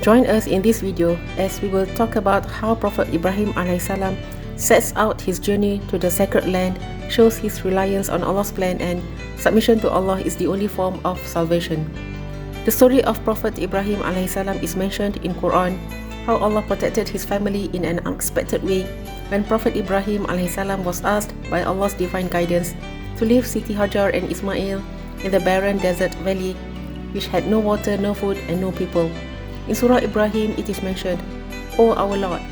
Join us in this video as we will talk about how Prophet Ibrahim AS sets out his journey to the sacred land, shows his reliance on Allah's plan, and submission to Allah is the only form of salvation. The story of Prophet Ibrahim AS is mentioned in Quran, how Allah protected his family in an unexpected way when Prophet Ibrahim AS was asked by Allah's divine guidance to leave Siti Hajar and Ismail in the barren desert valley which had no water, no food, and no people. In Surah Ibrahim it is mentioned, O our Lord,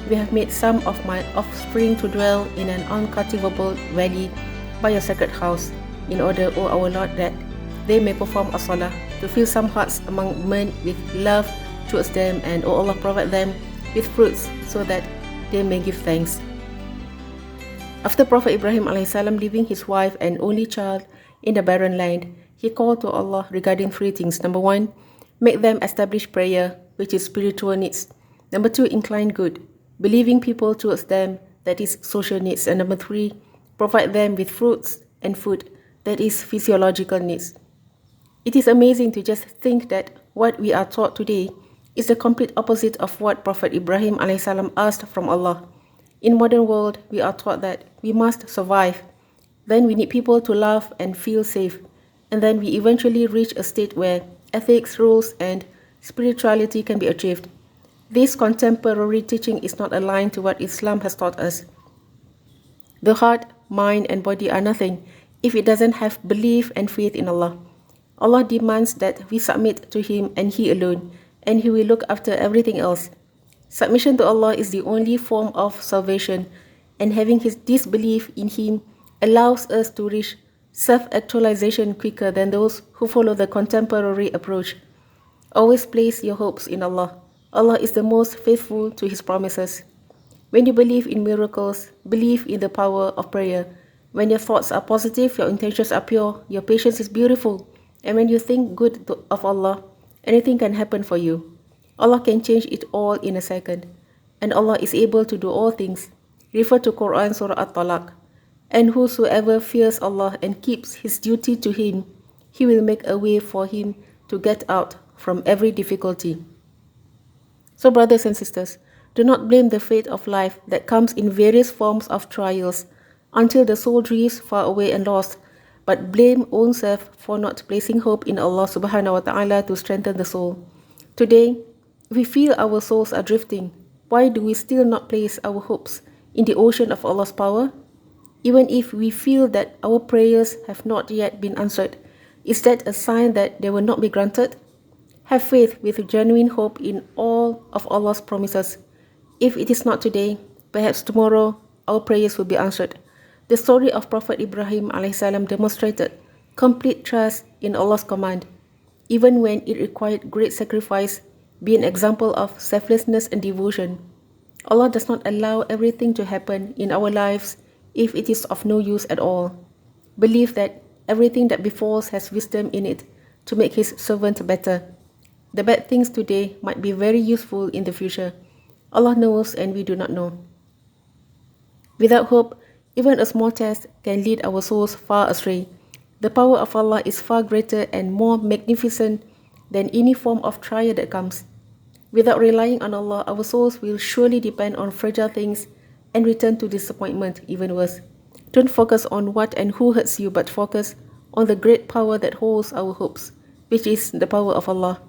we have made some of my offspring to dwell in an uncultivable valley by your sacred house, in order, O our Lord, that they may perform a salah, to fill some hearts among men with love towards them, and O Allah, provide them with fruits so that they may give thanks. After Prophet Ibrahim AS leaving his wife and only child in the barren land, he called to Allah regarding three things. Number one, make them establish prayer, which is spiritual needs. Number two, incline good, believing people towards them, that is social needs. And number three, provide them with fruits and food, that is physiological needs. It is amazing to just think that what we are taught today is the complete opposite of what Prophet Ibrahim AS asked from Allah. In modern world, we are taught that we must survive, then we need people to love and feel safe, and then we eventually reach a state where ethics, rules, and spirituality can be achieved. This contemporary teaching is not aligned to what Islam has taught us. The heart, mind, and body are nothing if it doesn't have belief and faith in Allah. Allah demands that we submit to Him and He alone, and He will look after everything else. Submission to Allah is the only form of salvation, and having this belief in Him allows us to reach self-actualization quicker than those who follow the contemporary approach. Always place your hopes in Allah. Allah is the most faithful to His promises. When you believe in miracles, believe in the power of prayer. When your thoughts are positive, your intentions are pure, your patience is beautiful, and when you think good of Allah, anything can happen for you. Allah can change it all in a second, and Allah is able to do all things. Refer to Quran Surah At-Talaq. And whosoever fears Allah and keeps his duty to Him, He will make a way for him to get out from every difficulty. So brothers and sisters, do not blame the fate of life that comes in various forms of trials until the soul drifts far away and lost, but blame oneself for not placing hope in Allah subhanahu wa ta'ala to strengthen the soul. Today, if we feel our souls are drifting, why do we still not place our hopes in the ocean of Allah's power? Even if we feel that our prayers have not yet been answered, is that a sign that they will not be granted? Have faith with genuine hope in all of Allah's promises. If it is not today, perhaps tomorrow our prayers will be answered. The story of Prophet Ibrahim AS demonstrated complete trust in Allah's command, even when it required great sacrifice, be an example of selflessness and devotion. Allah does not allow everything to happen in our lives if it is of no use at all. Believe that everything that befalls has wisdom in it to make His servant better. The bad things today might be very useful in the future. Allah knows and we do not know. Without hope, even a small test can lead our souls far astray. The power of Allah is far greater and more magnificent than any form of trial that comes. Without relying on Allah, our souls will surely depend on fragile things and return to disappointment, even worse. Don't focus on what and who hurts you, but focus on the great power that holds our hopes, which is the power of Allah.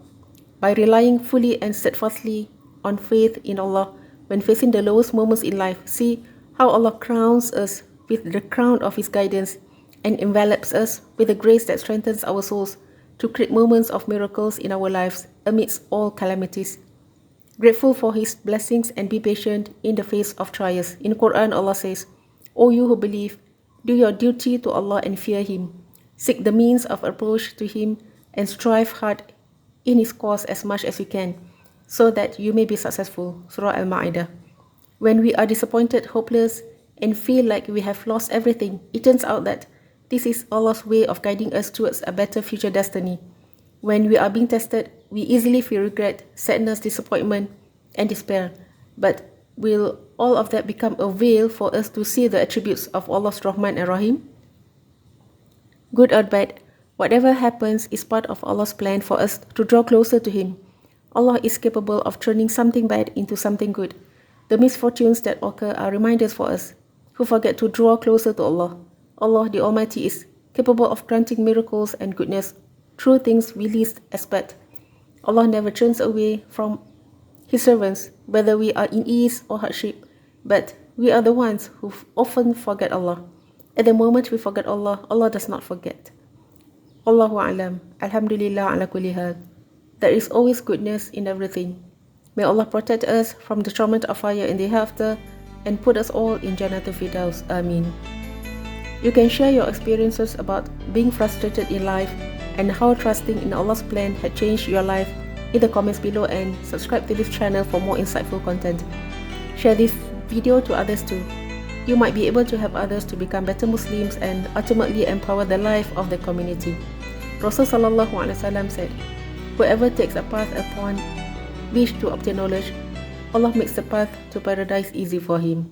By relying fully and steadfastly on faith in Allah when facing the lowest moments in life, see how Allah crowns us with the crown of His guidance and envelops us with the grace that strengthens our souls to create moments of miracles in our lives amidst all calamities. Grateful for His blessings and be patient in the face of trials. In Quran, Allah says, O you who believe, do your duty to Allah and fear Him. Seek the means of approach to Him and strive hard in His cause as much as you can, so that you may be successful. Surah Al-Ma'idah. When we are disappointed, hopeless, and feel like we have lost everything, it turns out that this is Allah's way of guiding us towards a better future destiny. When we are being tested, we easily feel regret, sadness, disappointment, and despair. But will all of that become a veil for us to see the attributes of Allah's Rahman and Rahim? Good or bad, whatever happens is part of Allah's plan for us to draw closer to Him. Allah is capable of turning something bad into something good. The misfortunes that occur are reminders for us who forget to draw closer to Allah. Allah the Almighty is capable of granting miracles and goodness through things we least expect. Allah never turns away from His servants, whether we are in ease or hardship, but we are the ones who often forget Allah. At the moment we forget Allah, Allah does not forget. Allahu A'lam. Alhamdulillah ala kulli hal. There is always goodness in everything. May Allah protect us from the torment of fire in the hereafter and put us all in Jannatul Firdaus. Ameen. You can share your experiences about being frustrated in life and how trusting in Allah's plan had changed your life in the comments below, and subscribe to this channel for more insightful content. Share this video to others too. You might be able to help others to become better Muslims and ultimately empower the life of the community. Rasul Sallallahu Alaihi Wasallam said, "Whoever takes a path upon which to obtain knowledge, Allah makes the path to paradise easy for him."